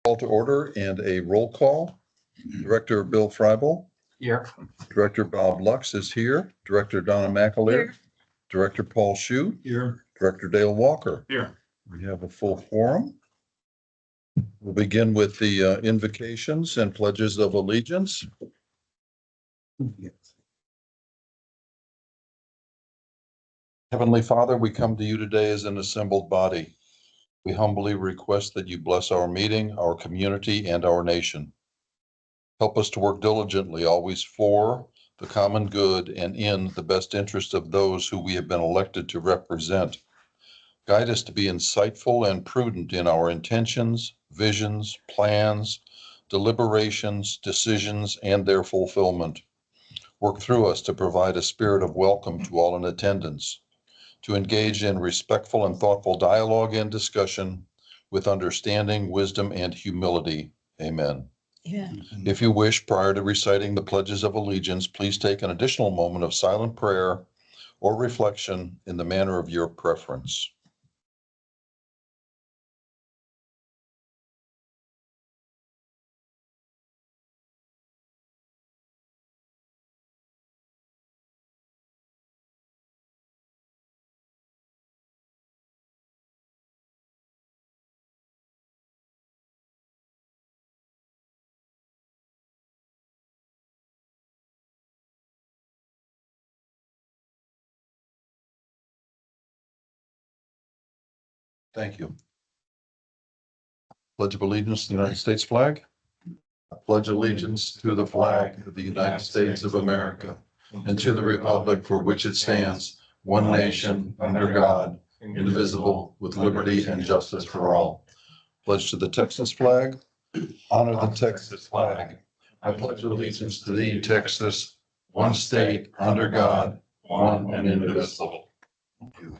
Call to order and a roll call. Director Bill Freibel. Here. Director Bob Lux is here. Director Donna McAleer. Here. Director Paul Shu. Here. Director Dale Walker. Here. We have a full quorum. We'll begin with the invocations and pledges of allegiance. Heavenly Father, we come to you today as an assembled body. We humbly request that you bless our meeting, our community, and our nation. Help us to work diligently, always for the common good and in the best interest of those who we have been elected to represent. Guide us to be insightful and prudent in our intentions, visions, plans, deliberations, decisions, and their fulfillment. Work through us to provide a spirit of welcome to all in attendance, to engage in respectful and thoughtful dialogue and discussion with understanding, wisdom, and humility. Amen. Yeah. If you wish, prior to reciting the pledges of allegiance, please take an additional moment of silent prayer or reflection in the manner of your preference. Thank you. Pledge of allegiance to the United States flag. I pledge allegiance to the flag of the United States of America and to the republic for which it stands, one nation, under God, indivisible, with liberty and justice for all. Pledge to the Texas flag. Honor the Texas flag. I pledge allegiance to thee, Texas, one state, under God, one and indivisible. Thank you.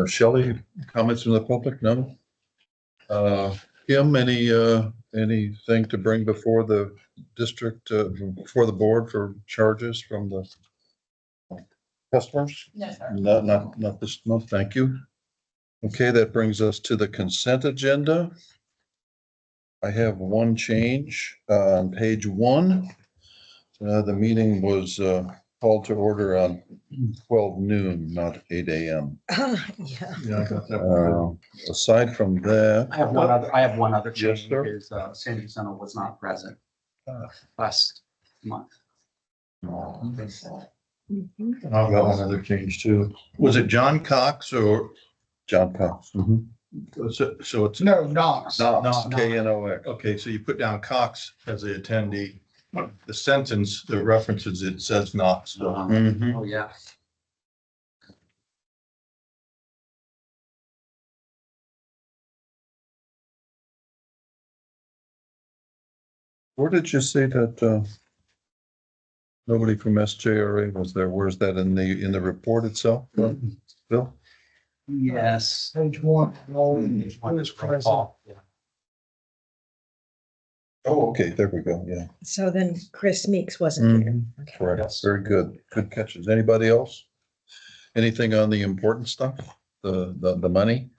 Shelley, comments from the public? No? Kim, anything to bring before the district, before the board for charges from the customers? No, sir. Not this month, thank you. Okay, that brings us to the consent agenda. I have one change on page 1. The meeting was called to order on 12 noon, not 8 a.m. Yeah. Yeah, I got that. Aside from that. I have one other Yes, change, sir. is Sandy Seno was not present Ah. last month. Mhm. I've got one other change too. Was it John Cox or, John Cox. so it's, No, Knox. Knox, K-N-O-X. okay, so you put down Cox as the attendee. The sentence, the references, it says Knox. So Mhm. Oh, yeah. Where did you say that nobody from SJRA was there? Where's that in the report itself? Bill? Yes. Page 1. Page one is roll call. Yeah. Oh, okay, there we go, yeah. So then Chris Meeks wasn't here. Okay. Correct, Yes. very good. Good catches. Anybody else? Anything on the important stuff? The money?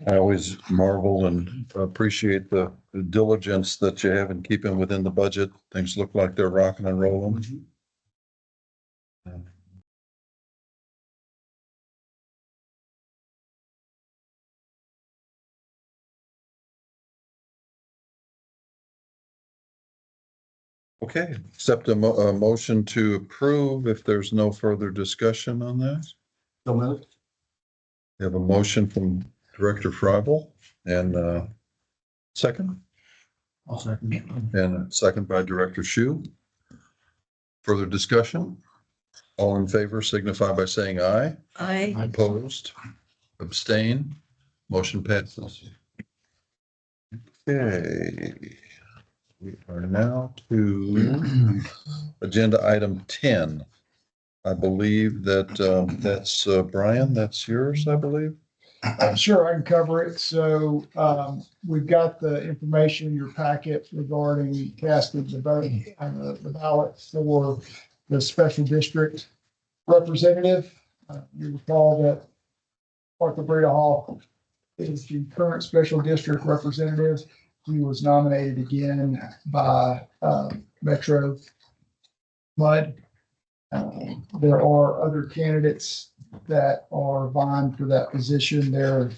I always marvel and appreciate the diligence that you have in keeping within the budget. Things look like they're rocking and rolling. Okay, accept a motion to approve if there's no further discussion on that. So moved. We have a motion from Director Freibel and second, I'll second. and a second by Director Shu. Further discussion? All in favor signify by saying aye. I, Opposed? Abstain? Motion passes. Okay. We are now to agenda item 10. I believe that that's Brian, that's yours, I believe. Sure, I can cover it. So we've got the information in your packet regarding casting the vote on the ballot for the special district representative. You recall that Arthur Breda Hall is the current special district representative. He was nominated again by Metro Mud. There are other candidates that are vying for that position. Their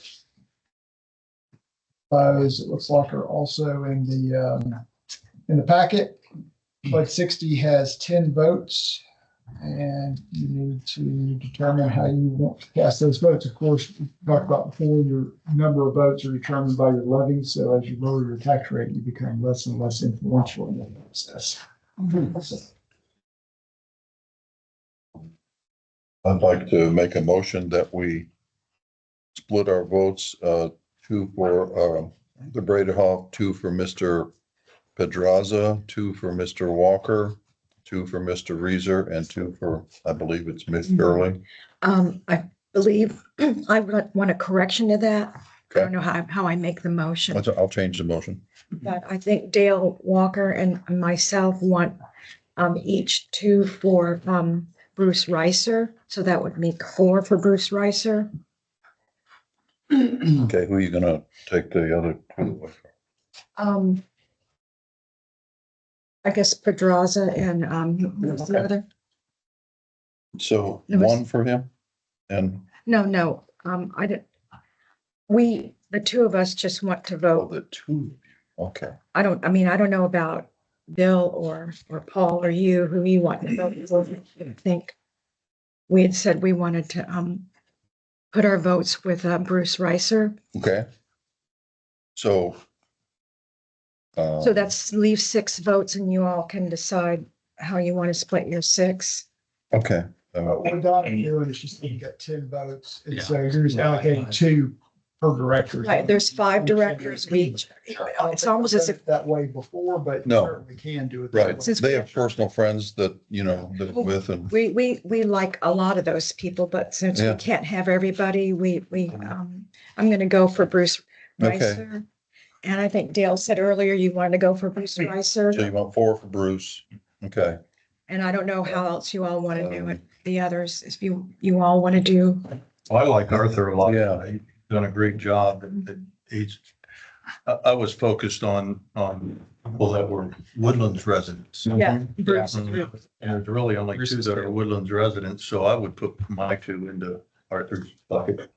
bios, it looks like, are also in the packet. Bud 60 has 10 votes, and you need to determine how you want to cast those votes. Of course, we talked about before, your number of votes are determined by your levy. So as you lower your tax rate, you become less and less influential in the process. I'd like to make a motion that we split our votes, 2 for, the Bradehoff, 2 for Mr. Pedraza, 2 for Mr. Walker, 2 for Mr. Reeser, and 2 for, I believe it's Ms. Shirley. I believe I want a correction to that. I Okay. don't know how I make the motion, I'll change the motion. but I think Dale Walker and myself want each 2 for Bruce Reiser. So that would make 4 for Bruce Reiser. Okay, who are you gonna take the other 2 away from? I guess Pedraza and who's the other? So It was- 1 for him and, No, I didn't. The 2 of us just want to oh, vote. the 2. Okay. I don't know about Bill or Paul or you, who you want to vote for. I think we had said we wanted to put our votes with Bruce Reiser. Okay. So. So that's leave 6 votes and you all can decide how you want to split your 6. Okay. What we're not doing is just you got 10 votes. And Yeah. so you're just allocating 2 per director. Right, there's 5 directors each. It's almost as if, That way before, but you No. certainly can do it. that Right, way. Since they we- have personal friends that, you know, live with and, we like a lot of those people, but since we Yeah. can't have everybody, I'm gonna go for Bruce Okay. Reiser. And I think Dale said earlier you wanted to go for Bruce so Reiser, you want 4 for Bruce. Okay, and I don't know how else you all want to do it. The others, if you all want to do, I like Arthur a lot. Yeah. He's done a great job. I was focused on people that were Woodlands residents. yeah, Mhm. Bruce. And there's really only 2 that are Woodlands residents, so I would put my 2 into Arthur's bucket.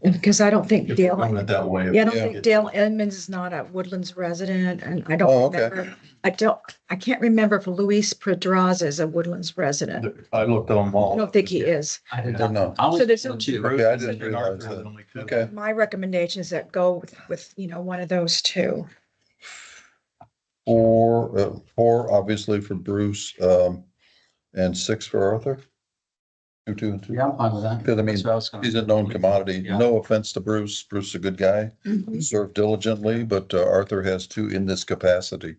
Because I don't think If you're Dale, doing it that way. yeah, I don't Yeah. think Dale Edmonds is not a Woodlands resident, and I Oh, don't okay. remember. I can't remember if Luis Pedraza is a Woodlands resident. I looked on them all. I don't think he is. I did They're not. not. I only So there's did a- 2. Okay, I didn't And realize Arthur was that. only 2. Okay, My recommendation is that go with one of those 2. 4 obviously for Bruce, and 6 for Arthur. 2 and 2. Yeah, I'm fine with that. Because I mean, That's what I was gonna he's a say. known commodity. Yeah. No offense to Bruce. Bruce is a good guy. Mhm. Served diligently, but Arthur has 2 in this capacity.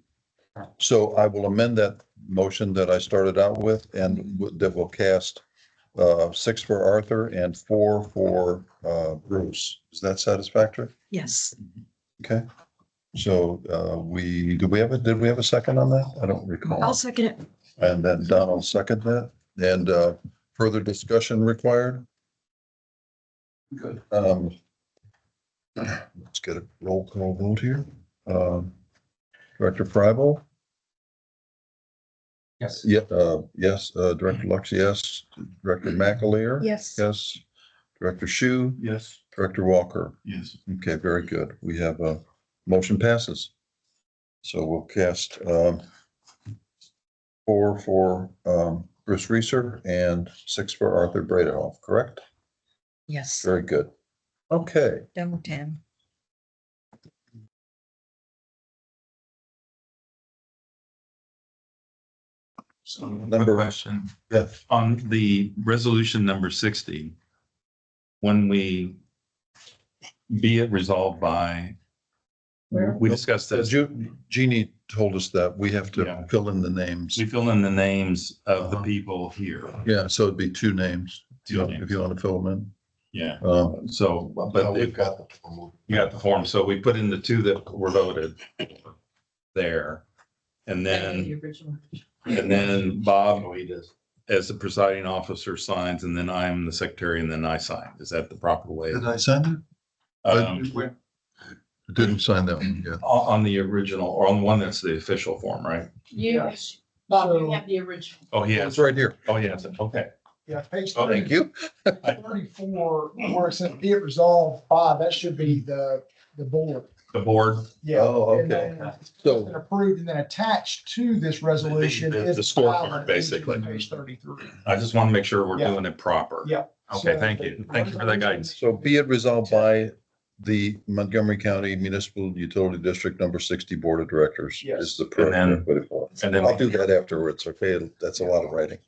So I will amend that motion that I started out with and that will cast 6 for Arthur and 4 for Bruce. Is that satisfactory? Yes. Okay. So did we have a second on that? I don't recall. I'll second it. And then Don will second that. And further discussion required? Good. Let's get a roll call vote here. Director Fribel? Yes. Yeah, yes. Director Lux, yes. Director McAleer? Yes. Yes. Director Shu? Yes. Director Walker? Yes. Okay, very good. We have a motion passes. So we'll cast 4 for Bruce Reeser and 6 for Arthur Bradehoff, correct? Yes. Very good. Okay, Done with 10. So, Number- question, yes. on the resolution number 60, when we be it resolved by, Where? we discussed this, Jeannie told us that we have to Yeah. fill in the names. we fill in the names of the Uh-huh. people here. Yeah, so it'd be 2 names. If you want to fill them in. Yeah, Um, so, but We've it, got the form. you got the form, so we put in the two that were voted there. And then, Bob, Oh, he does. as the presiding officer, signs, and then I'm the secretary, and then I sign. Is that the proper way? Did I sign it? Um, Didn't sign that one yet. on the original, or on the one that's the official form, right? Yes. Bob, So- you have the original. Oh, he It's has, right here. oh, yes, okay. Yeah, page Oh, Thank you. 34, where it says be it resolved by, that should be the board. The board, Yeah. Oh, And okay. then So- it's been approved, and then attached to this resolution The- is. the scorecard, ballot, basically. Page 33. I just want to make sure we're Yeah. doing it proper. Yeah. Okay, So thank the you. Thank you for that guidance. So be it resolved by the Montgomery County Municipal Utility District Number 60 Board of Directors Yes. is the And then- correct. And then, I'll do that afterwards, okay? That's a lot of writing.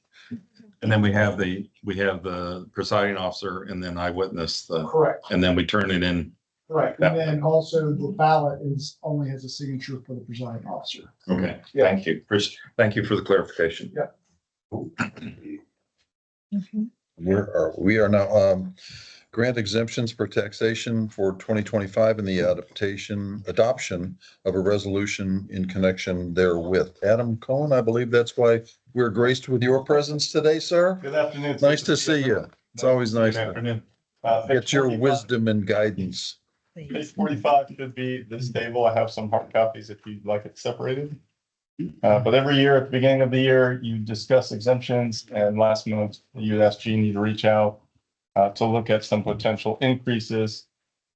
and then we have the presiding officer, and then I witness the, Correct, and then we turn it in. correct. And then also the ballot only has a signature for the presiding officer. Okay, Yeah. thank you. Thank you for the clarification. We are now, grant exemptions for taxation for 2025 and the adoption of a resolution in connection therewith. Adam Cohen, I believe that's why we're graced with your presence today, sir. Good afternoon. Nice to see you. It's always nice Good to afternoon. get your wisdom and guidance. Page 45 should be this table. I have some hard copies if you'd like it separated. But every year at the beginning of the year, you discuss exemptions, and last month you had asked Jeannie to reach out to look at some potential increases.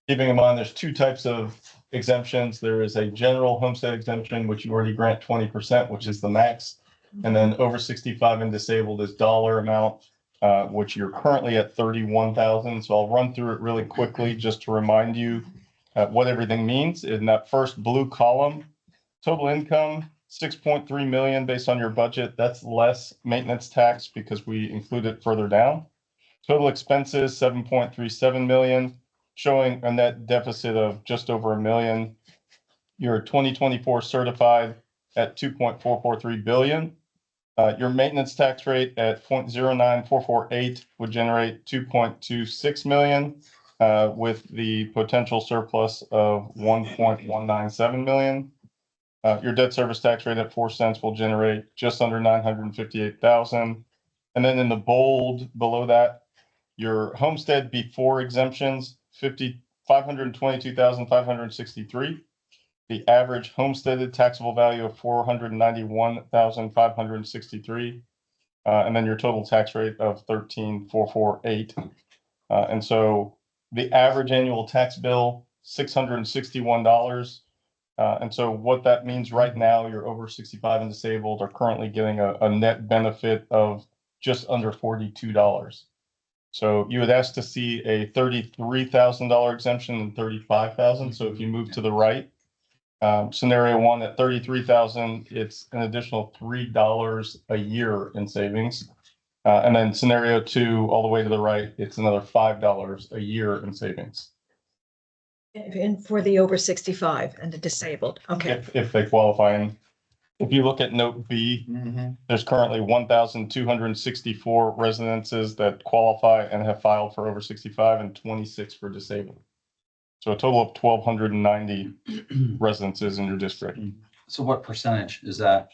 Keeping in mind, there's two types of exemptions. There is a general homestead exemption, which you already grant 20%, which is the max. And then over 65 and disabled is dollar amount, which you're currently at 31,000. So I'll run through it really quickly just to remind you what everything means. In that first blue column, total income, 6.3 million based on your budget. That's less maintenance tax because we include it further down. Total expenses, 7.37 million, showing a net deficit of just over a million. Your 2024 certified at 2.443 billion. Your maintenance tax rate at 0.09448 would generate 2.26 million, with the potential surplus of 1.197 million. Your debt service tax rate at 4 cents will generate just under 958,000. And then in the bold below that, your homestead before exemptions, 522,563. The average homesteaded taxable value of 491,563. And then your total tax rate of 13,448. And so the average annual tax bill, $661. And so what that means right now, you're over 65 and disabled are currently getting a net benefit of just under $42. So you would ask to see a $33,000 exemption and 35,000. So if you move to the right, scenario one at 33,000, it's an additional $3 a year in savings. And then scenario two, all the way to the right, it's another $5 a year in savings. And for the over 65 and the disabled, okay. If they qualify. And if you look at note B, there's currently 1,264 residences that qualify and have filed for over 65 and 26 for disabled. So a total of 1,290 residences in your district. So what percentage is that?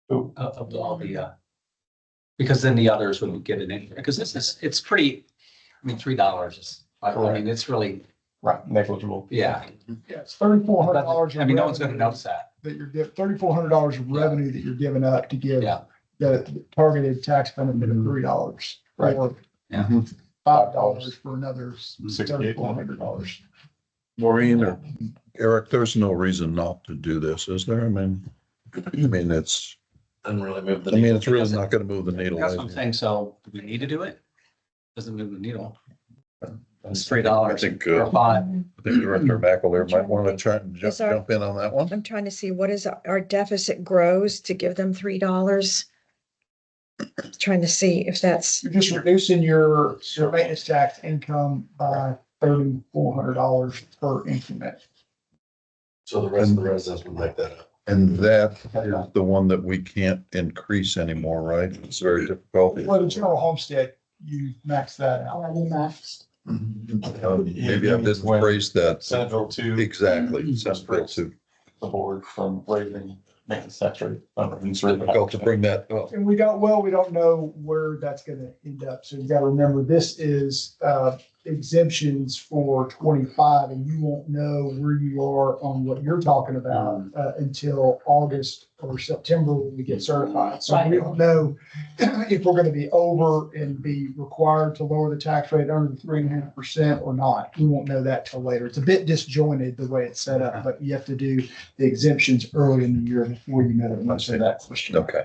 Of all the, because then the others would get it in, because it's pretty, I mean, $3 is, I mean, it's really, Right, negligible. yeah. Yeah, it's $3,400. I mean, no one's gonna notice that. That you're giving, $3,400 of revenue that you're giving up to give Yeah. the targeted tax benefit of $3. Right. Or Yeah. $5 for another $6,800. $3,400. Maureen or Eric, there's no reason not to do this, is there? I mean, it's, Doesn't really move the. it's really not gonna move the needle. That's what I'm saying. So do we need to do it? Doesn't move the needle. It's $3 I think, or five. I think Director McAleer might want to try and Is our- jump in on that one. I'm trying to see what is our deficit grows to give them $3. Trying to see if that's, You're just reducing your maintenance tax income by $3,400 per increment. So the rest of the residents would make that up. And that is the one that we can't increase anymore, right? It's very difficult. Well, the general homestead you max that out. Maybe I didn't phrase that. Senate Bill 2. Exactly. Senate Bill 2. The board from waiving maintenance tax rate. Difficult to bring that up. And we don't know where that's gonna end up. So you gotta remember, this is exemptions for 25, and you won't know where you are on what you're talking about until August or September when we get certified. So we don't know if we're gonna be over and be required to lower the tax rate under the 3.5% or not. We won't know that till later. It's a bit disjointed the way it's set up, but you have to do the exemptions early in the year before you know the answer to that question. Okay.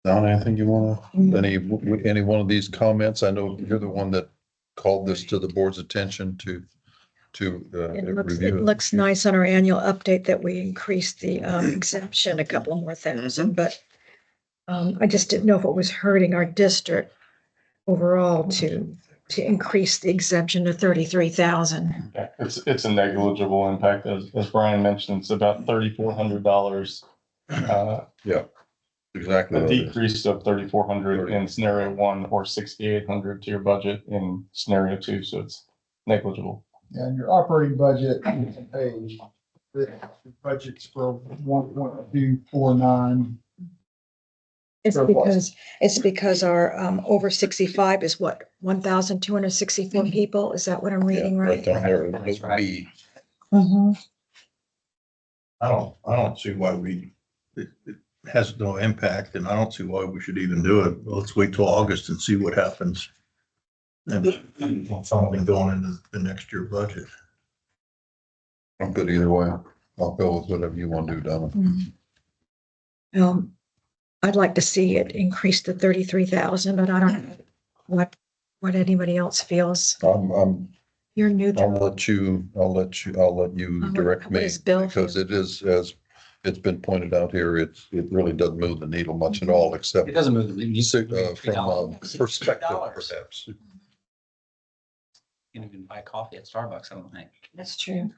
Don, anything you wanna, any one of these comments? I know you're the one that called this to the board's attention to It review. looks nice on our annual update that we increased the exemption a couple more thousand, but I just didn't know if it was hurting our district overall to increase the exemption to 33,000. Yeah, it's a negligible impact. As Brian mentioned, it's about $3,400. Exactly. A what it is. decrease of 3,400 in scenario 1 or 6,800 to your budget in scenario 2, so it's negligible. And your operating budget page, the budget's for 1.249. It's because our over 65 is what, 1,264 people? Is that what I'm reading Yeah, right? down there. That's right. B. Mhm. I don't see why it has no impact, and I don't see why we should even do it. Let's wait till August and see what happens. And something going into the next year budget. I'm good either way. I'll go with whatever you want to do, Donna. Mhm. I'd like to see it increase to 33,000, but I don't know what anybody else feels. You're I'll neutral. let you direct What me, is Bill because feel? it is, as it's been pointed out here, it really doesn't move the needle much at all, except It doesn't move. from perspective, perhaps. You can even buy coffee at Starbucks, I don't think. That's true.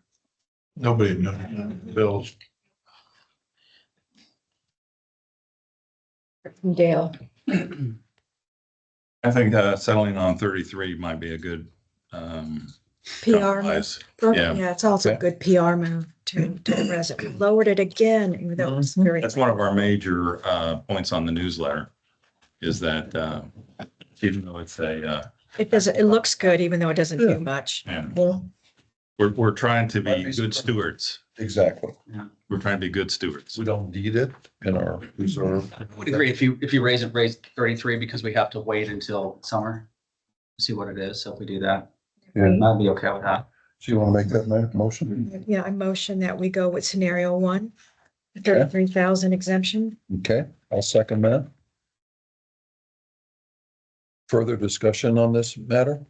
Nobody knows bills. Dale. I think settling on 33 might be a good PR. compromise. Yeah, Yeah. it's also a Okay. good PR move to the resident. We lowered it again, even though it was very. That's one of our major points on the newsletter, is that even though it's It looks good, even though it doesn't Yeah. do much. Well, we're trying to be good stewards. exactly. We're trying to be good stewards. We don't need it in our reserve. I would agree if you raise 33 because we have to wait until summer to see what it is. So if we do that, Yeah. I'd be okay with that. So you want to make that motion? Yeah, I motion that we go with scenario 1, 33,000 exemption. Okay, I'll second that. Further discussion on this matter?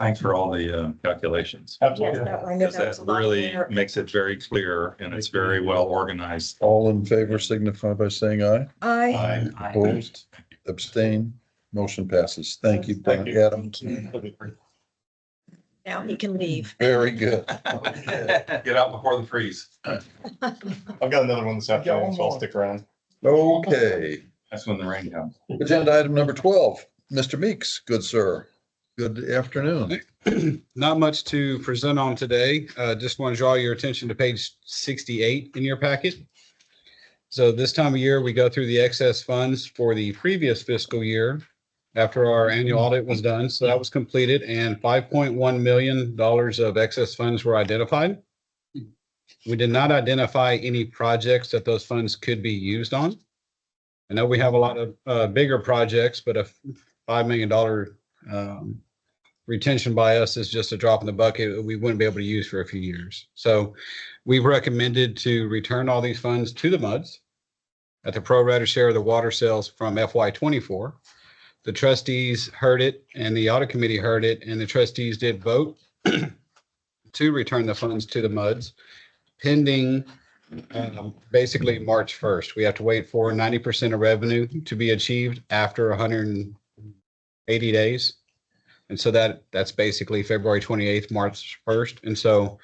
Thanks for all the calculations. Absolutely. Yes, I know Because that was that a lot really more. makes it very clear and it's very well organized. All in favor signify by saying aye. I, Opposed, abstain, motion passes. Thank you, Thank you. Adam. now he can leave. Very good. Get out before the freeze. I've got another one this afternoon, one so I'll more. stick around. Okay, That's when the rain comes. agenda item number 12, Mr. Meeks, good sir. Good afternoon. Not much to present on today. Just want to draw your attention to page 68 in your packet. So this time of year, we go through the excess funds for the previous fiscal year after our annual audit was done. So that was completed and $5.1 million of excess funds were identified. We did not identify any projects that those funds could be used on. I know we have a lot of bigger projects, but a $5 million retention by us is just a drop in the bucket we wouldn't be able to use for a few years. So we've recommended to return all these funds to the MUDs at the pro rata share of the water sales from FY24. The trustees heard it and the audit committee heard it, and the trustees did vote to return the funds to the MUDs pending basically March 1st. We have to wait for 90% of revenue to be achieved after 180 days. And so that's basically February 28th, March 1st. And so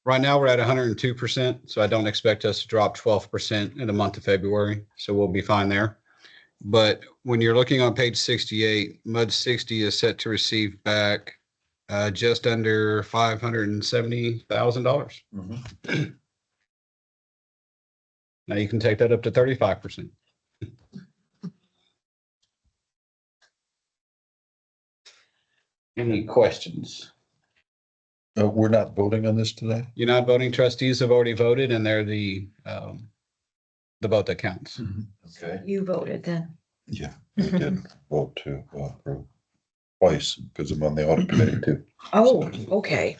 right now we're at 102%. So I don't expect us to drop 12% in the month of February. So we'll be fine there. But when you're looking on page 68, MUD 60 is set to receive back just under $570,000. Now you can take that up to 35%. Any questions? We're not voting on this today? You're not voting. Trustees have already voted and they're the vote that counts. Okay. You voted then. Yeah, we did vote to approve twice because I'm on the audit committee too. Oh, okay.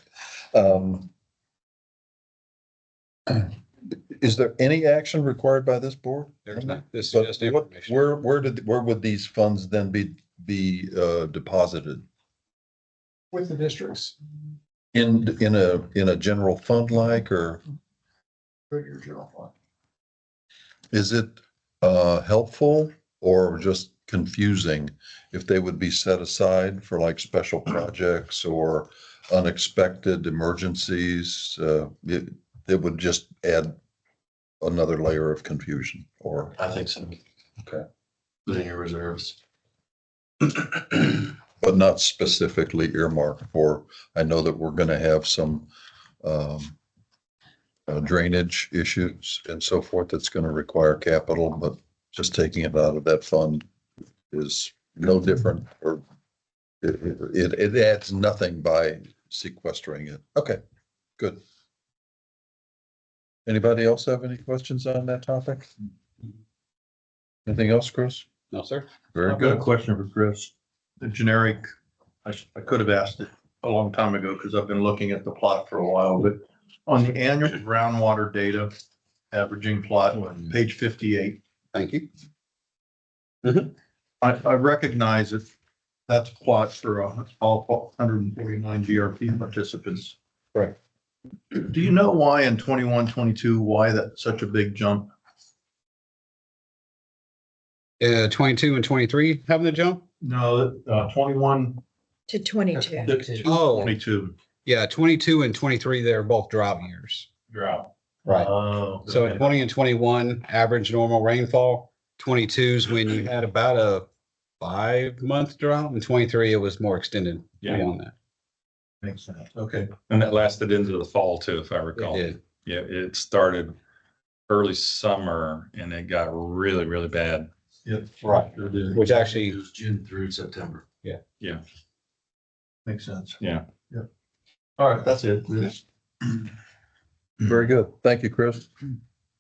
Is there any action required by this board? There's not, this is But just what- information. where would these funds then be deposited? With the districts, In a general fund like, or put your general fund. is it helpful or just confusing if they would be set aside for like special projects or unexpected emergencies? It would just add another layer of confusion, or? I think so. Okay. Put in your reserves. But not specifically earmarked for, I know that we're gonna have some drainage issues and so forth that's gonna require capital, but just taking it out of that fund is no different, or it adds nothing by sequestering it. Okay, good. Anybody else have any questions on that topic? Anything else, Chris? No, sir. Very I've got a good. question for Chris. The generic, I could have asked it a long time ago because I've been looking at the plot for a while, but on the annual groundwater data averaging plot, page 58, Thank you. I recognize that that's a plot for all 149 GRP participants. Correct. Do you know why in 21, 22, why that's such a big jump? 22 and 23 having the jump? No, 21, To 22. Oh, 22. yeah, 22 and 23, they're both drought years. Drought. Right. Oh. So in 20 and 21, average normal rainfall. 22 is when you had about a 5-month drought. In 23, it was more extended Yeah. beyond that. Makes sense. Okay. And that lasted into the fall too, if I recall. It did. Yeah, it started early summer and it got really, really bad. Yep. Right. Which actually, It was June through September. Makes sense. Yeah. Yep. All right, that's it. Very good. Thank you, Chris.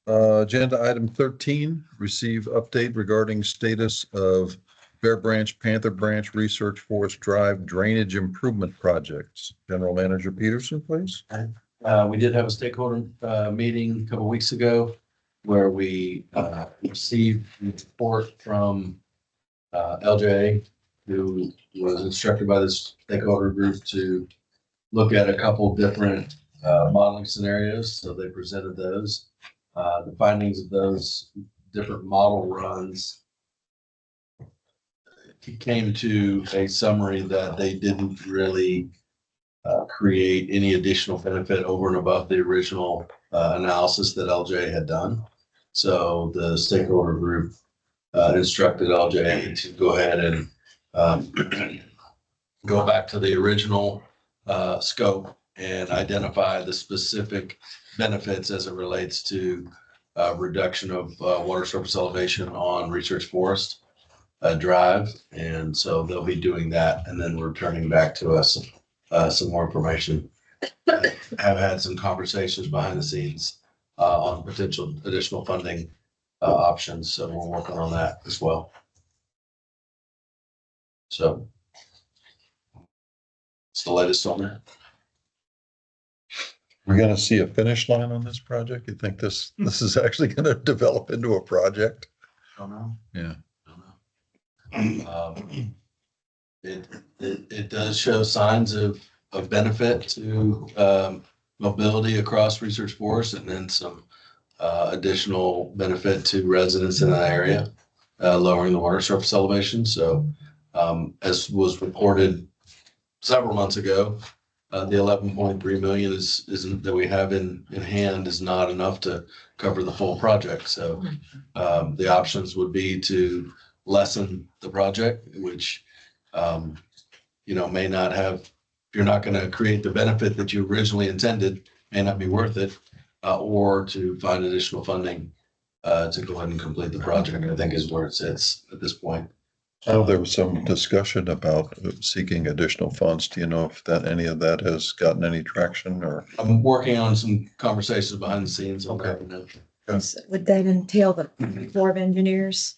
Agenda item 13, receive update regarding status of Bear Branch, Panther Branch, Research Forest Drive drainage improvement projects. General Manager Peterson, please. We did have a stakeholder meeting a couple weeks ago where we received report from LJ, who was instructed by this stakeholder group to look at a couple different modeling scenarios. So they presented those. The findings of those different model runs came to a summary that they didn't really create any additional benefit over and above the original analysis that LJ had done. So the stakeholder group instructed LJ to go ahead and go back to the original scope and identify the specific benefits as it relates to reduction of water surface elevation on Research Forest Drive. And so they'll be doing that and then returning back to us some more information. Have had some conversations behind the scenes on potential additional funding options. So we're working on that as well. So it's the latest on that. We're gonna see a finish line on this project? You think this is actually gonna develop into a project? Don't know. Yeah. Don't know. It does show signs of benefit to mobility across Research Forest, and then some additional benefit to residents in that area, lowering the water surface elevation. So as was reported several months ago, the 11.3 million isn't that we have in hand is not enough to cover the full project. So the options would be to lessen the project, which, may not have, if you're not going to create the benefit that you originally intended, may not be worth it, or to find additional funding to go ahead and complete the project, I think is where it sits at this point. I know there was some discussion about seeking additional funds. Do you know if any of that has gotten any traction or? I'm working on some conversations behind the scenes on that. Would that entail the Corps of Engineers?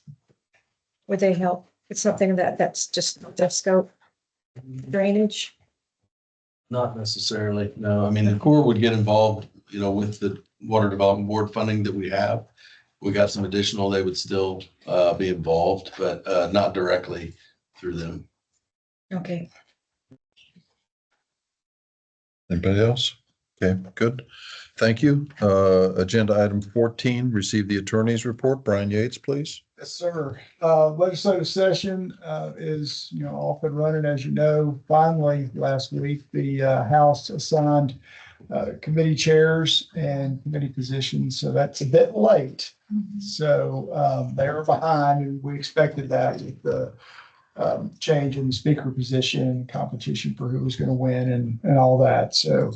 Would they help? It's something that's just their scope, drainage. Not necessarily, no. I mean, the Corps would get involved, with the Water Development Board funding that we have. We got some additional, they would still be involved, but not directly through them. Okay. Anybody else? Okay, good. Thank you. Agenda item 14, receive the attorney's report. Brian Yates, please. Yes, sir. Legislative session is, off and running, as you know. Finally, last week, the House assigned committee chairs and committee positions, so that's a bit late. So they are behind, and we expected that with the change in the speaker position, competition for who was going to win and all that. So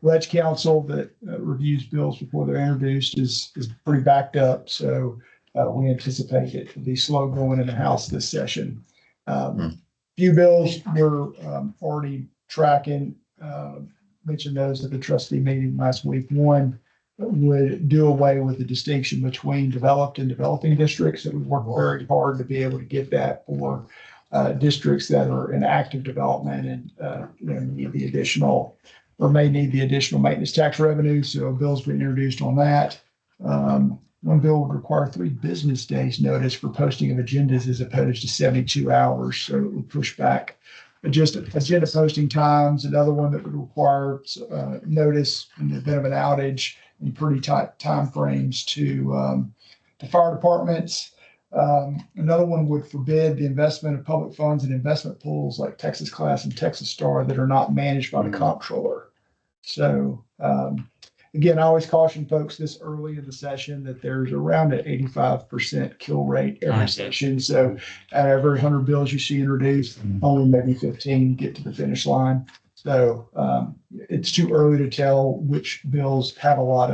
Ledge Council that reviews bills before they're introduced is pretty backed up. So we anticipate it to be slow going in the House this session. Few bills we're already tracking. Mentioned those at the trustee meeting last week. One would do away with the distinction between developed and developing districts. That we work very hard to be able to get that for districts that are in active development and need the additional or may need the additional maintenance tax revenue. So bills been introduced on that. One bill would require 3 business days notice for posting of agendas as opposed to 72 hours. So it would push back just agenda posting times. Another one that would require notice in the event of an outage in pretty tight timeframes to fire departments. Another one would forbid the investment of public funds in investment pools like Texas Class and Texas Star that are not managed by the comptroller. So again, I always caution folks this early in the session that there's around an 85% kill rate every session. So at every 100 bills you see introduced, only maybe 15 get to the finish line. So it's too early to tell which bills have a lot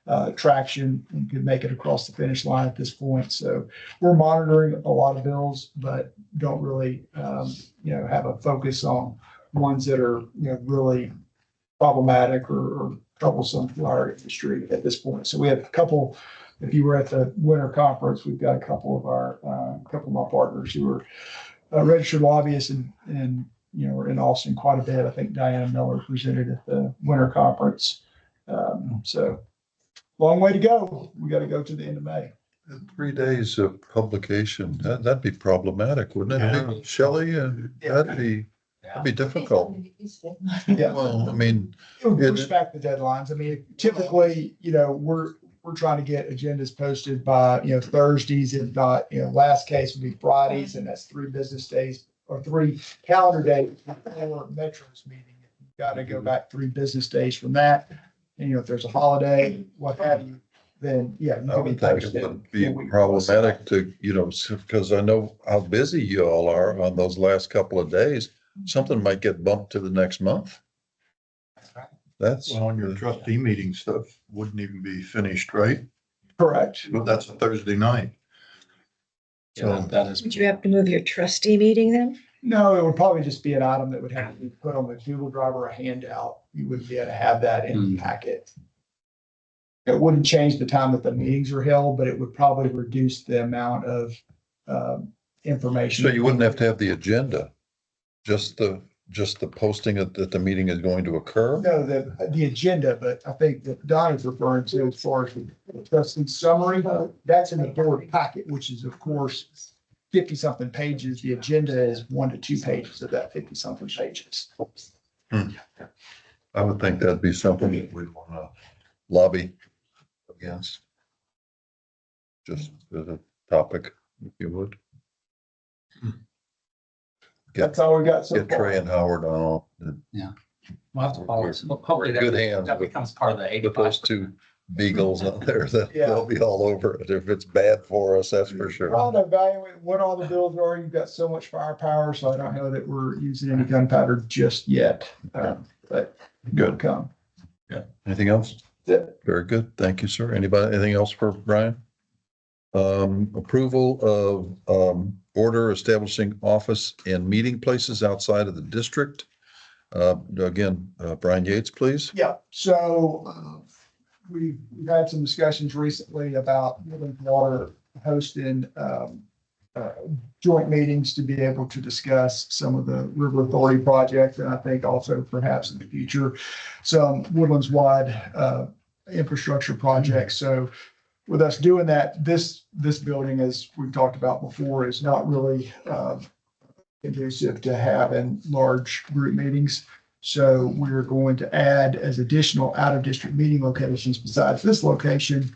of traction and could make it across the finish line at this point. So we're monitoring a lot of bills, but don't really, have a focus on ones that are, really problematic or troublesome for our industry at this point. So we have a couple, if you were at the winter conference, we've got a couple of my partners who are registered lobbyists and we're in Austin quite a bit. I think Diana Miller presented at the winter conference. So long way to go. We got to go to the end of May. 3 days of publication, that'd be problematic, wouldn't it? Yeah. Shelley, that'd be difficult. Yeah. Well, I mean, It would push back the deadlines. I mean, typically, we're trying to get agendas posted by, Thursdays, if not, last case would be Fridays, and that's 3 business days or 3 calendar days before Metro's meeting. You've got to go back 3 business days from that. And, if there's a holiday, what have you, then, yeah. you I can would think it posted would be a week. problematic to, because I know how busy you all are on those last couple of days. Something might get bumped to the next month. That's, Well, and your trustee meeting stuff wouldn't even be finished, right? Correct. Well, that's a Thursday night. So that is. Would you have to move your trustee meeting then? No, it would probably just be an item that would have to be put on the Google Drive or a handout. You wouldn't be able to have that in the packet. It wouldn't change the time that the meetings are held, but it would probably reduce the amount of information. so you wouldn't have to have the agenda, just the posting that the meeting is going to occur? No, the agenda, but I think that Don is referring to as far as the trustee summary, that's in the board packet, which is of course 50-something pages. The agenda is 1 to 2 pages of that 50-something pages. I would think that'd be something that we'd want to lobby against. Just as a topic, if you would. That's all we got so Get Trey far. and Howard on. We'll have to follow this. Hopefully Good hands that with- becomes part of the With those 85%. two beagles out there that Yeah. they'll be all over it if it's bad for us, that's for sure. Trying to evaluate what all the bills are. You've got so much firepower, so I don't know that we're using any gunpowder just yet. But Good. come. Anything else? That's it. Very good. Thank you, sir. Anybody, anything else for Brian? Approval of, order establishing office and meeting places outside of the district. Again, Brian Yates, please. Yeah, so we've had some discussions recently about Midland Water hosting joint meetings to be able to discuss some of the River Authority projects, and I think also perhaps in the future, some Woodlands wide infrastructure projects. So with us doing that, this building, as we've talked about before, is not really conducive to having large group meetings. So we're going to add as additional out-of-district meeting locations besides this location,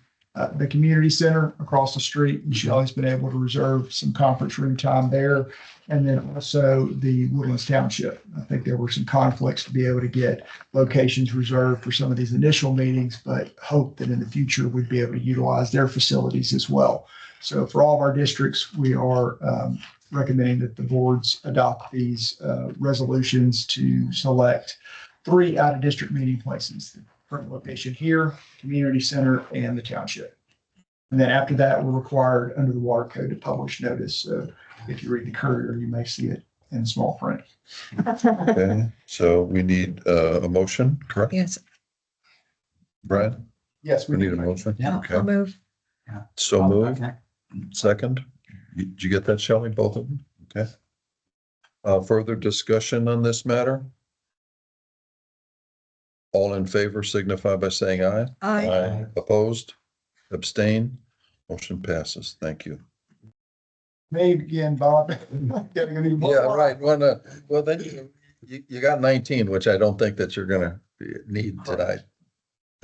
the community center across the street. And Shelley's been able to reserve some conference room time there. And then also the Woodlands Township. I think there were some conflicts to be able to get locations reserved for some of these initial meetings, but hope that in the future we'd be able to utilize their facilities as well. So for all of our districts, we are recommending that the boards adopt these resolutions to select 3 out-of-district meeting places. The current location here, community center, and the township. And then after that, we're required under the water code to publish notice. So if you read the Courier, you may see it in small print. Okay, so we need a motion, correct? Yes, Brian, Yes, we need a motion? Yeah. Okay, I'll move. so move. Okay. Second. Did you get that, Shelley? Both of them? Okay. Further discussion on this matter? All in favor signify by saying aye. I, Opposed? Abstain? Motion passes. Thank you. Me again, Bob. Getting a new. Yeah, right. Well, then you got 19, which I don't think that you're gonna need tonight.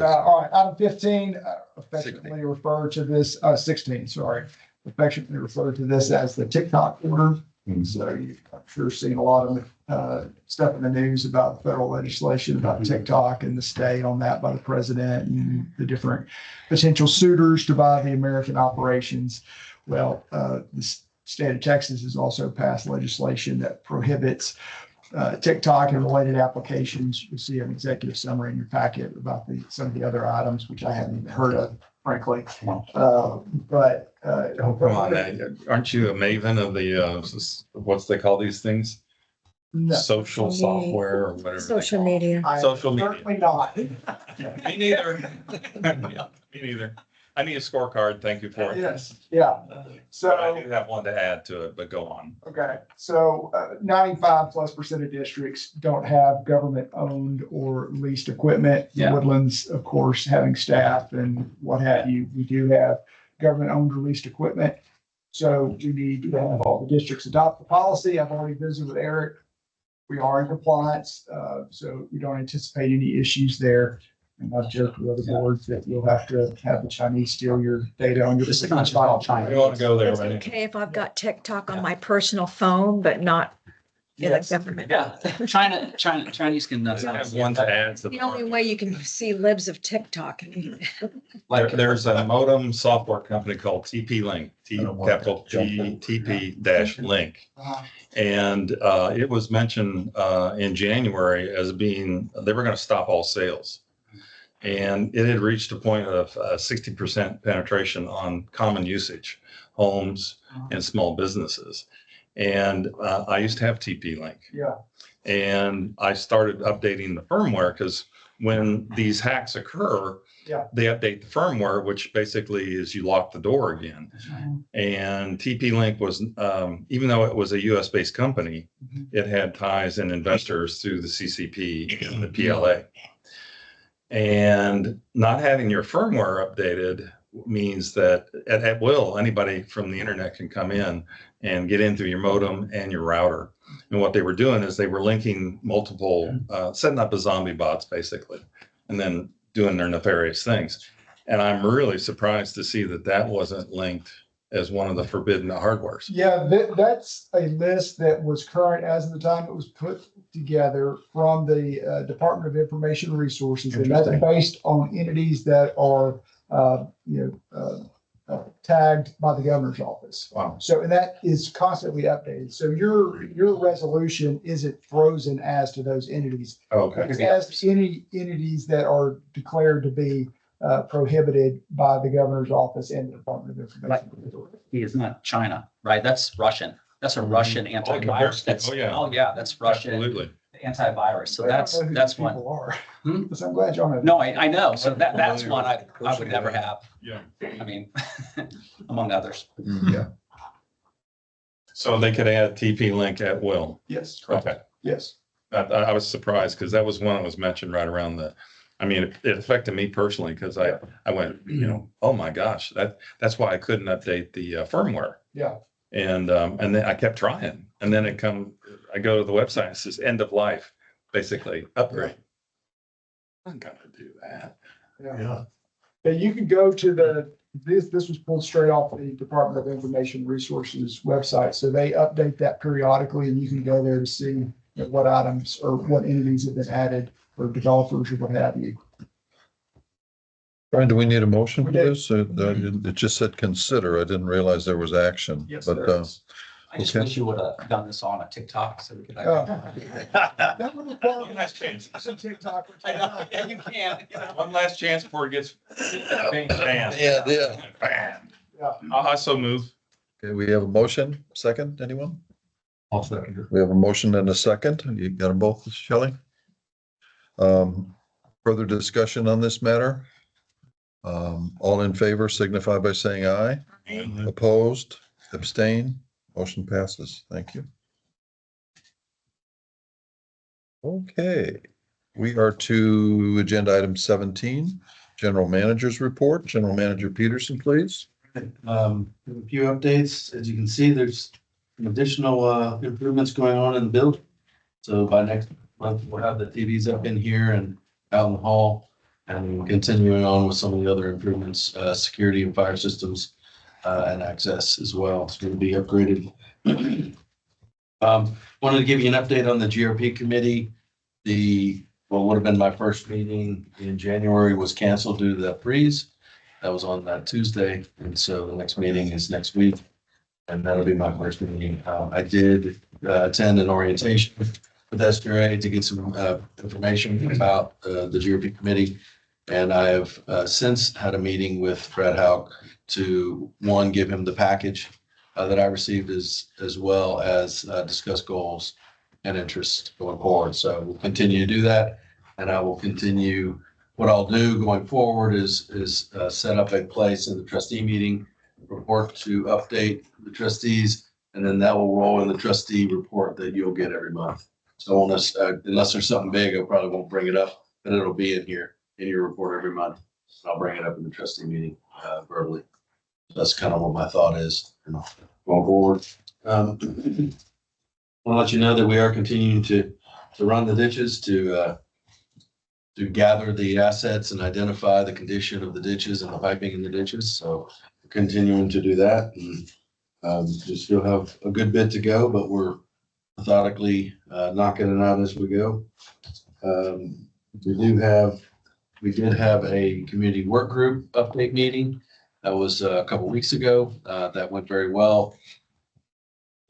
All right, item 15, affectionately refer to this, 16, sorry. Affectionately refer to this as the TikTok order. Mhm. So you've, I'm sure, seen a lot of stuff in the news about federal legislation about TikTok and the stay on that by the president and the different potential suitors to buy the American operations. Well, the state of Texas has also passed legislation that prohibits TikTok and related applications. You'll see an executive summary in your packet about some of the other items, which I haven't even heard of, frankly. But Oh, come on, man. Aren't you a maven of the, what's they call these things? no, Social software or whatever. they social call it. media. I am Social media. certainly not. Me neither. Yeah, me neither. I need a scorecard. Thank you for it. Yes, yeah. But I So, do have one to add to it, but go on. okay, so 95+% of districts don't have government-owned or leased equipment. Yeah. Woodlands, of course, having staff and what have you, we do have government-owned or leased equipment. So we need to have all the districts adopt the policy. I've already visited with Eric. We are in compliance, so we don't anticipate any issues there. And I've joked with other boards that you'll have to have the Chinese steal your data on your. This is not just all China. You want to go there, It's right? okay if I've got TikTok on my personal phone, but not in a Yes. government. Yeah, Chinese can. I have one to add to The only the. way you can see libs of TikTok. There's a modem software company called TP-Link, capital G, TP-Link. And it was mentioned in January as being, they were going to stop all sales. And it had reached a point of 60% penetration on common usage, homes and small businesses. And I used to have TP-Link. Yeah. And I started updating the firmware because when these hacks occur, Yeah. they update the firmware, which basically is you lock the door again. And TP-Link was, even though it was a US-based company, Mhm. it had ties and investors through the CCP and the PLA. And not having your firmware updated means that at will, anybody from the internet can come in and get in through your modem and your router. And what they were doing is they were linking multiple, setting up a zombie bots basically, and then doing their nefarious things. And I'm really surprised to see that that wasn't linked as one of the forbidden hardwares. Yeah, that's a list that was current as of the time it was put together from the Department of Information Resources. And that's Interesting. based on entities that are, tagged by the governor's office. Wow. So, and that is constantly updated. So your resolution isn't frozen as to those entities. Okay. It's as to any entities that are declared to be prohibited by the governor's office and the Department of Information. He is not China, right? That's Russian. That's a Russian antivirus. That's, Oh, yeah. oh, yeah, that's Russian Absolutely. I antivirus. So don't that's, know who that's these one. people are. Hmm? So I'm glad y'all know. No, I know. So that's familiar one I would personally. never have. Yeah. I mean, among others. Yeah. So they could add TP Link at will. Yes, Okay. yes. I was surprised because that was one that was mentioned right around I mean, it affected me personally because I went, oh my gosh, that's why I couldn't update the firmware. Yeah. And then I kept trying and then I go to the website, it says end of life, basically upgrade. I'm gonna do that. Yeah. And you can go to this was pulled straight off the Department of Information Resources website. So they update that periodically and you can go there to see what items or what entities have been added or developers or what have you. Brian, do we need a motion for We do. this? It just said consider. I didn't realize there was action. Yes, But, there is. I just Okay. wish you would have done this on a TikTok so we could. That would require One last chance. some TikTok. I know, yeah, you can. One last chance before it gets banned. Yeah. Banned. Yeah. I so move. Okay, we have a motion. Second, anyone? I'll second it. We have a motion and a second. You got them both, Shelley? Further discussion on this matter? All in favor signify by saying aye. Opposed, abstain, motion passes. Thank you. Okay, we are to agenda item 17, General Manager's Report. General Manager Peterson, please. A few updates. As you can see, there's some additional improvements going on in the building. So by next month, we'll have the TVs up in here and out in the hall. And continuing on with some of the other improvements, security and fire systems, and access as well. It's going to be upgraded. Wanted to give you an update on the GRP committee. What would have been my first meeting in January was canceled due to that freeze. That was on that Tuesday. And so the next meeting is next week. And that'll be my first meeting. I did attend an orientation with SDRA to get some information about the GRP committee. And I have since had a meeting with Brad Hauk to, one, give him the package that I received as well as discuss goals and interests going forward. So we'll continue to do that. And I will continue, what I'll do going forward is set up a place in the trustee meeting, report to update the trustees, and then that will roll in the trustee report that you'll get every month. So unless there's something big, I probably won't bring it up, but it'll be in here, in your report every month. I'll bring it up in the trustee meeting verbally. That's kind of what my thought is going forward. I'll let you know that we are continuing to run the ditches, to gather the assets and identify the condition of the ditches and the piping in the ditches. So we're continuing to do that, and just still have a good bit to go, but we're methodically knocking it out as we go. We did have a community work group update meeting. That was a couple weeks ago. That went very well.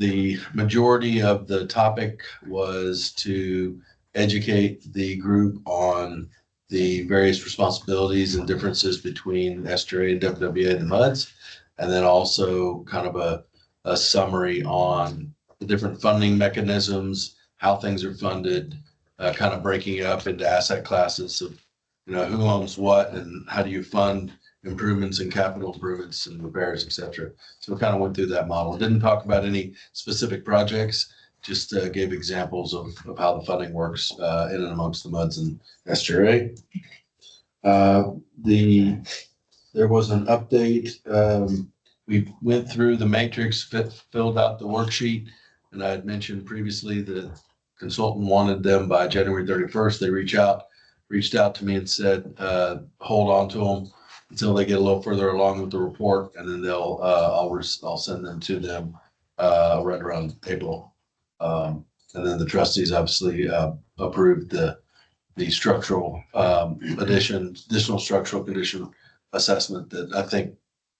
The majority of the topic was to educate the group on the various responsibilities and differences between SDRA and WWA and the MUDs, and then also kind of a summary on the different funding mechanisms, how things are funded, kind of breaking it up into asset classes of, who owns what and how do you fund improvements and capital improvements and repairs, et cetera. So we kind of went through that model. Didn't talk about any specific projects, just gave examples of how the funding works in and amongst the MUDs and SGRA. There was an update. We went through the matrix, filled out the worksheet, and I had mentioned previously the consultant wanted them by January 31st. They reached out to me and said, hold on to them. until they get a little further along with the report, and then I'll send them to them right around April. And then the trustees obviously approved the structural additional structural condition assessment that I think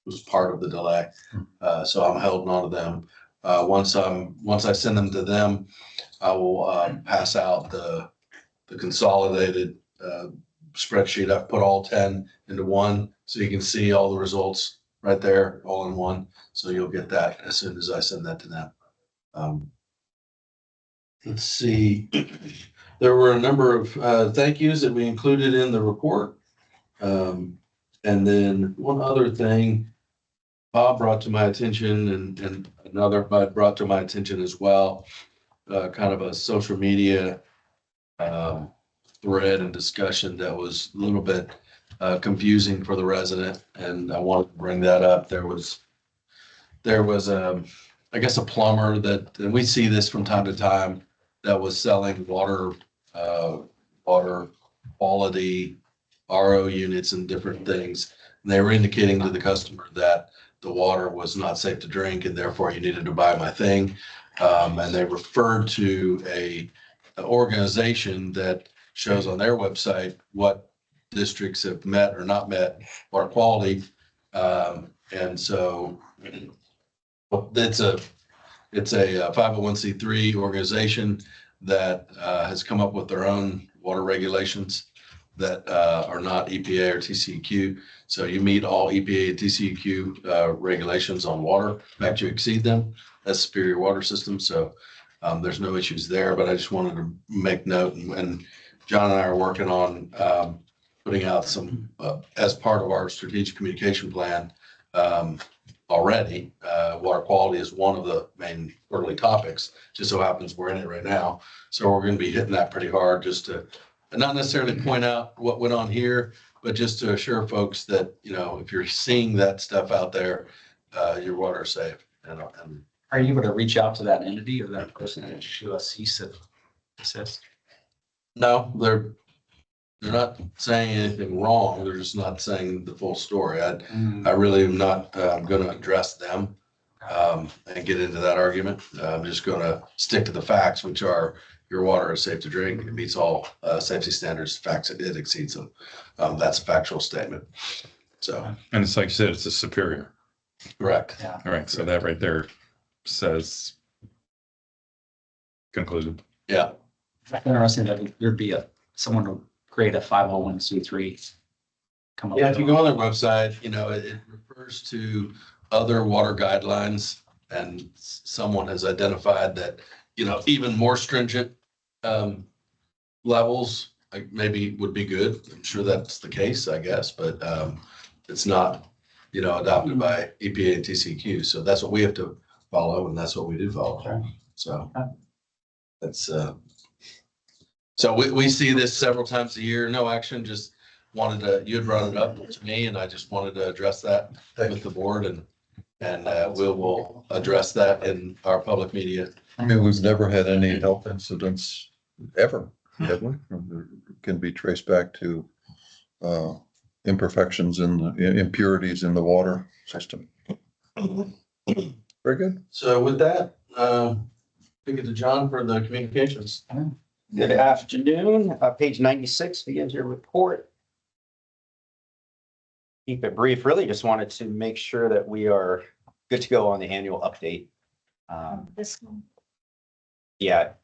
was part of the delay. So I'm holding on to them. Once I send them to them, I will pass out the consolidated spreadsheet. I've put all 10 into one, so you can see all the results right there, all in one. So you'll get that as soon as I send that to them. Let's see. There were a number of thank yous that we included in the report. And then one other thing Bob brought to my attention, and another Bud brought to my attention as well, kind of a social media thread and discussion that was a little bit confusing for the resident, and I wanted to bring that up. There was I guess a plumber that, and we see this from time to time, that was selling water quality RO units and different things. And they were indicating to the customer that the water was not safe to drink, and therefore you needed to buy my thing. And they referred to an organization that shows on their website what districts have met or not met water quality. And so it's a 501c3 organization that has come up with their own water regulations that are not EPA or TCEQ. So you meet all EPA and TCEQ regulations on water. In fact, you exceed them. That's Superior Water System. So there's no issues there, but I just wanted to make note, and John and I are working on putting out some, as part of our strategic communication plan already. Water quality is one of the main quarterly topics. Just so happens we're in it right now. So we're going to be hitting that pretty hard, just to not necessarily point out what went on here, but just to assure folks that, you know, if you're seeing that stuff out there, your water is safe. And Are you able to reach out to that entity or that person and do a cease and desist? no, they're not saying anything wrong. They're just not saying the full story. I really am not going to address them and get into that argument. I'm just going to stick to the facts, which are your water is safe to drink. It meets all safety standards. Facts, it exceeds them. That's a factual statement. So, And it's like you said, it's a Superior. correct. Yeah. All right. So that right there says concluded. Yeah. Interesting that there'd be someone to create a 501c3. Come up. Yeah, with if you go on their website, you know, it refers to other water guidelines, and someone has identified that, you know, even more stringent levels like maybe would be good. I'm sure that's the case, I guess, but it's not, you know, adopted by EPA and TCEQ. So that's what we have to follow, and that's what we do follow. So that's so we see this several times a year. No action, just wanted to, you had brought it up to me, and I just wanted to address that with the board, and we will address that in our public media. I mean, we've never had any health incidents ever, have we? Can be traced back to imperfections in the impurities in the water system. Very good. So with that, pick it to John for the communications. Good afternoon. Page 96 begins your report. Keep it brief. Really just wanted to make sure that we are good to go on the annual update. This one. Yeah.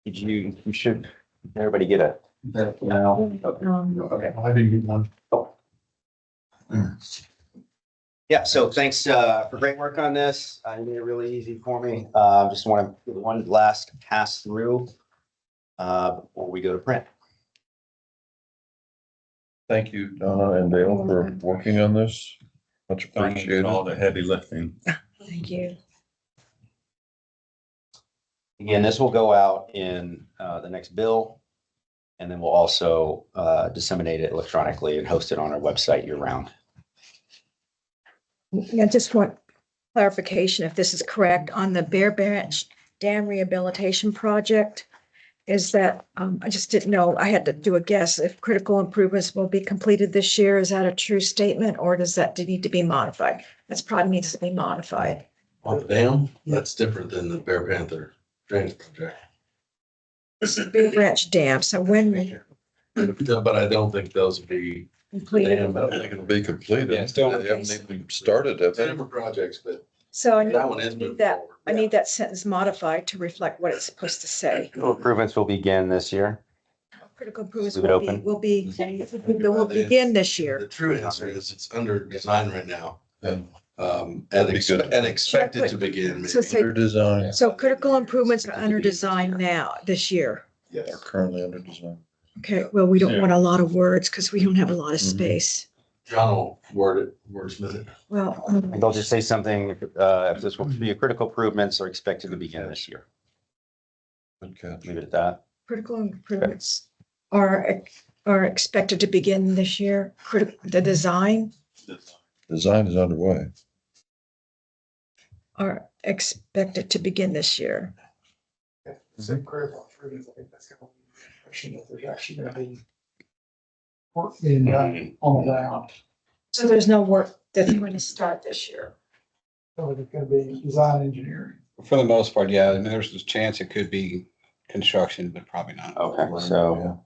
You should, everybody get a, no. Okay. I didn't get one. Yeah, so thanks for great work on this. You made it really easy for me. Just want to do one last pass through before we go to print. Thank you, Donna and Dale, for working on this. Much appreciated. All the heavy lifting. Thank you. Again, this will go out in the next bill, and then we'll also disseminate it electronically and host it on our website year round. I just want clarification if this is correct on the Bear Branch Dam Rehabilitation Project. is that, I just didn't know, I had to do a guess if critical improvements will be completed this year. Is that a true statement or does that need to be modified? That's probably needs to be modified. On the dam, that's different than the Bear Panther drainage project. This is Big Branch Dam, so when But I don't think those would be completed, dam, I don't think it'll be completed. Yeah, still- They haven't even started, have they? dam projects, but so I that one is need moving that, forward. I need that sentence modified to reflect what it's supposed to say. Improvements will begin this year. Critical improvements Leave it open. will begin this The year. true answer is it's under design right now. Yeah. And That'd be good. expected to begin. So maybe. say, Under design, so critical improvements are under design now, this year. are currently under design. Okay, well, we don't want a lot of words because we don't have a lot of space. John will wordsmith it. Well, And they'll just say something, if this will be a critical improvements are expected to begin this year. Good catch. Leave it at that. critical improvements are expected to begin this year. The design Design is underway. are expected to begin this year. So critical improvements, I think that's gonna be the question that there's actually gonna be work being done on the ground. So there's no work that's going to start this year. So it's gonna be design engineering. For the most part, yeah. I mean, there's a chance it could be construction, but probably not. Okay, so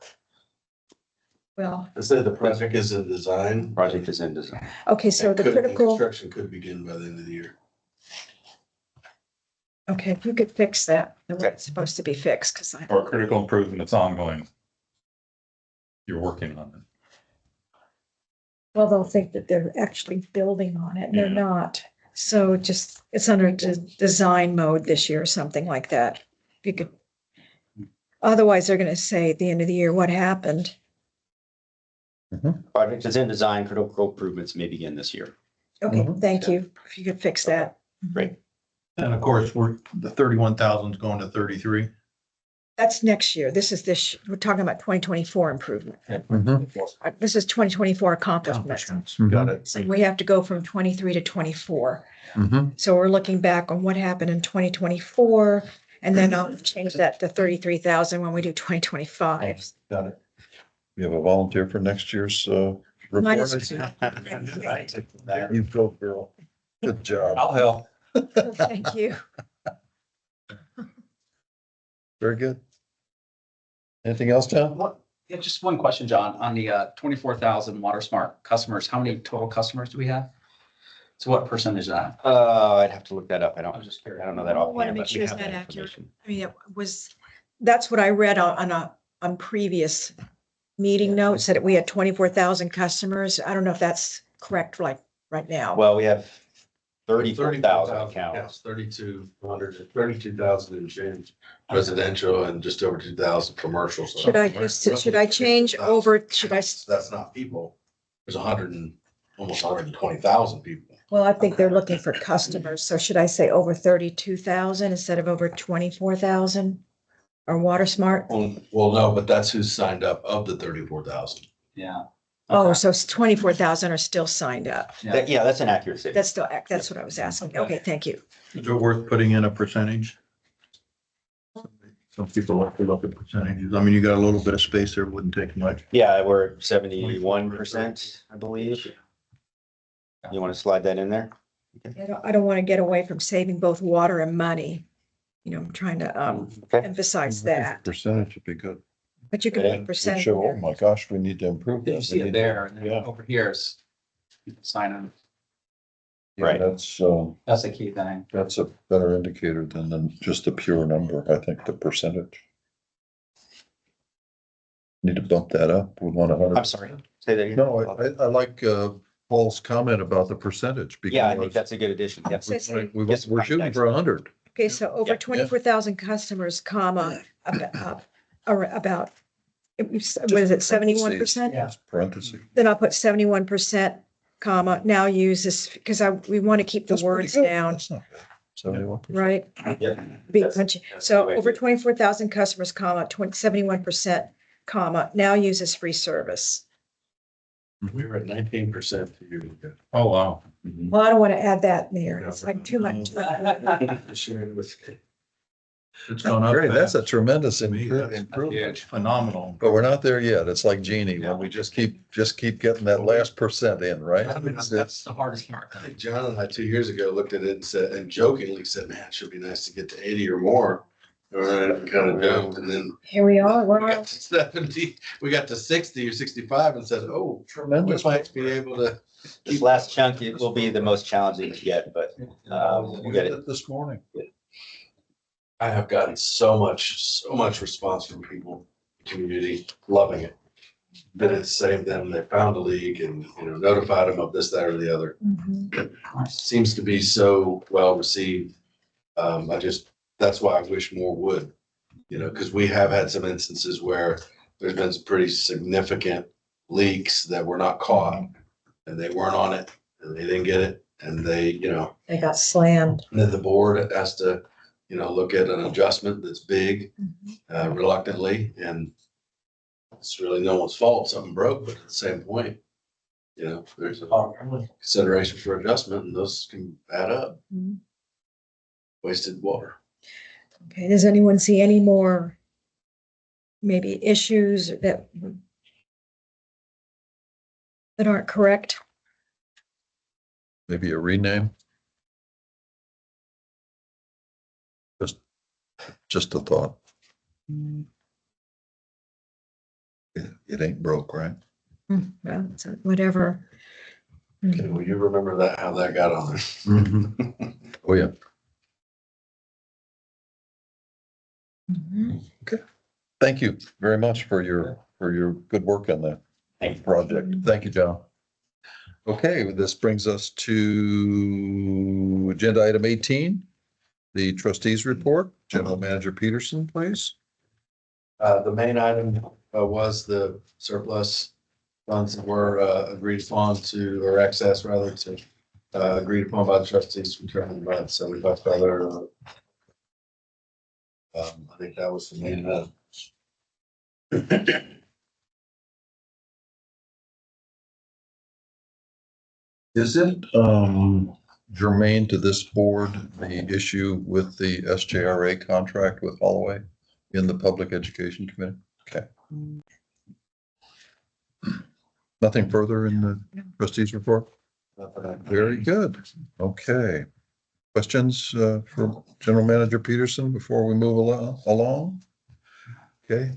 Well, I said the project is in design. project is in design. okay, so the Could- critical, Construction could begin by the end of the year. okay, if you could fix that, the way it's supposed to be fixed, because I, Or critical improvement, it's ongoing. You're working on it. well, they'll think that they're actually building on it, and they're Yeah. not. So just, it's under design mode this year or something like that. If you could, otherwise they're gonna say at the end of the year, what happened? Project is in design, critical improvements may begin this year. Okay, thank you. If you could fix that. Great. And of course, the 31,000 is going to 33. That's next year. This is we're talking about 2024 improvement. This is 2024 accomplishments. Got it. So we have to go from 23 to 24. Mm-hmm. So we're looking back on what happened in 2024, and then I'll change that to 33,000 when we do 2025. Got it. You have a volunteer for next year's Mine report? is- You go, girl. Good job. I'll help. Thank you. Very good. Anything else, Tom? What, yeah, just one question, John, on the 24,000 Water Smart customers, how many total customers do we have? So what percentage is that? I'd have to look that up. I I was don't, just curious. I don't know that I wanna offhand, make but sure we it's have not that accurate. information. I mean, that's what I read on previous meeting notes, that we had 24,000 customers. I don't know if that's correct, like, right now. Well, we have 34,000 accounts. 32,000 in change residential and just over 2,000 commercial. So Should I change over, That's not people. There's almost 120,000 people. well, I think they're looking for customers, so should I say over 32,000 instead of over 24,000? Or Water Smart? Well, no, but that's who's signed up of the 34,000. Yeah. Oh, Okay. so 24,000 are still signed up. Yeah. Yeah, that's an accurate statement. That's what I was asking. Okay, thank you. Is it worth putting in a percentage? Some people like to look at percentages. I mean, you got a little bit of space there, wouldn't take much. Yeah, we're at 71%, I believe. You want to slide that in there? I don't want to get away from saving both water and money. You know, I'm trying to Okay. emphasize that, Percentage would be good. but you can Okay. put percentage. Show, oh in my gosh, we need to improve You this. see it there, and then Yeah. over here is you can sign on. Right. That's, That's a key thing. that's a better indicator than just the pure number, I think, the percentage. Need to bump that up. We want 100. I'm sorry, say that again. No, I like Paul's comment about the percentage. Yeah, I think because that's a good addition. Yep. We're shooting for 100. Okay, so over Yeah. 24,000 customers, comma, about, what is it, 71%? Yeah. Parentheses. Then I'll put 71%, comma, now uses, because we want to keep the That's pretty words good. down, That's not bad. 71%. right? Yeah. Be That's- punchy. that's So the way to over do it. 24,000 customers, comma, 71%, comma, now uses free service. We were at 19% 2 years ago. Oh, wow. Well, I don't want to add that in there. It's like too much. Sharing with- It's gone up. Great, that's a fast. tremendous To me, that's improvement. Phenomenal. But we're not there yet. It's like Genie, when we just keep getting that last percent in, right? That's the hardest part. I think John and I 2 years ago looked at it and said, and jokingly said, man, it should be nice to get to 80 or more. And kind of joked, and then Here we are, we we're got to 70, we got to 60 or 65 and said, oh, we Tremendous. might be able to. This last chunk, it will be the most challenging to get, but we'll get it. This morning. I have gotten so much response from people, community, loving it. That it's saved them, they found a league and, notified them of this, that, or the other. Mhm. Seems to be so well received. That's why I wish more would, because we have had some instances where there's been some pretty significant leaks that were not caught and they weren't on it and they didn't get it. And they, They got slammed. then the board has to, look at an adjustment that's big, reluctantly, and it's really no one's fault. Something broke, but at the same point, there's a consideration for adjustment and those can add up. Mhm. Wasted water. Okay, does anyone see any more maybe issues that aren't correct? Maybe a rename? Just a thought. It ain't broke, right? Well, so whatever. Okay, well, you remember that, how that got on there. Oh, yeah. Mhm. Thank you very much for your good work on that Thank you. project. Thank you, John. Okay, this brings us to agenda item 18, the trustees report. General Manager Peterson, please. The main item was the surplus funds that were agreed upon to, or excess rather, to agreed upon by the trustees to return in the month. So we talked about there. I think that was the main. Is it germane to this board, the issue with the SJRA contract with Holloway in the Public Education Committee? Okay. Nothing further in the trustees report? Very good. Okay. Questions for General Manager Peterson before we move along? Okay.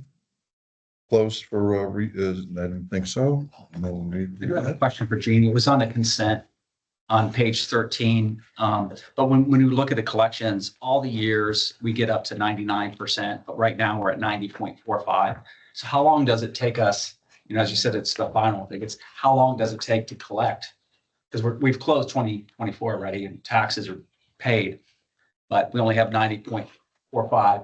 Closed for, I didn't think so. No need to do I have a that. question for Jeannie. It was on the consent on page 13. But when we look at the collections, all the years we get up to 99%, but right now we're at 90.45. So how long does it take us, as you said, it's the final thing. It's how long does it take to collect? Because we've closed 2024 already and taxes are paid, but we only have 90.45.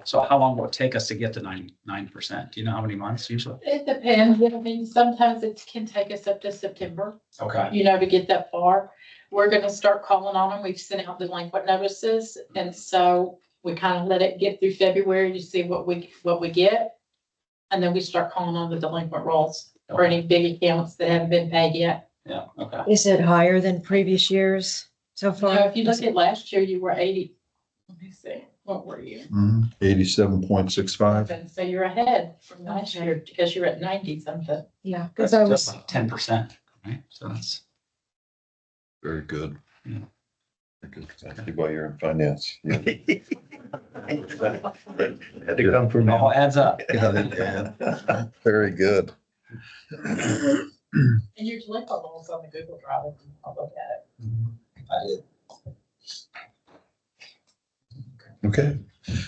So how long will it take us to get to 99%? Do you know how many months usually? It depends. I mean, sometimes it can take us up to September, Okay. to get that far. We're gonna start calling on them. We've sent out delinquent notices. And so we kind of let it get through February to see what we get. And then we start calling on the delinquent rolls for any big accounts that haven't been paid yet. Yeah, okay. Is it higher than previous years so So far? if you look at last year, you were 80. Let me see, what were you? 87.65. And so you're ahead from last year because you're at 90 something. Yeah, because I was, 10%, right? So that's. Very good. Yeah. Thank you while you're in finance. Yeah. Had to come from It all adds up. Very good. And your delinquent rolls on the Google Drive, I'll look at it. I did. Okay.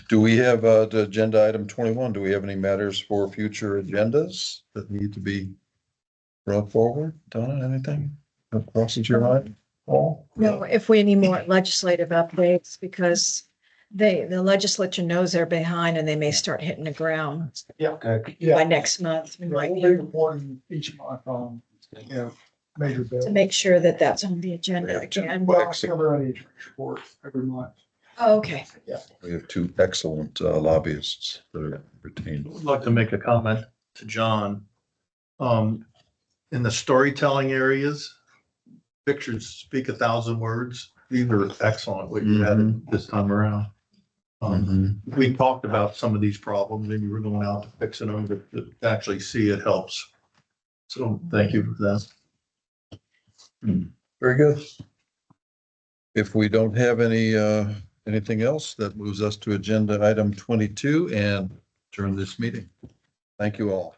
Do we have the agenda item 21? Do we have any matters for future agendas that need to be brought forward? Donna, anything that crosses your mind? Paul? no, if we need more legislative updates, because the legislature knows they're behind and they may start hitting the ground by Yeah, next month. We might we'll be need reporting each month on, major bills. to make sure that that's on the agenda again. Well, I cover on each report every month. Oh, okay. We have two excellent lobbyists that are retained. I would like to make a comment to John. In the storytelling areas, pictures speak 1,000 words. These are excellent, what you had this time around. We talked about some of these problems and you were going out to fixing them, but to actually see it helps. So thank you for that. Very good. If we don't have anything else, that moves us to agenda item 22 and turn this meeting. Thank you all.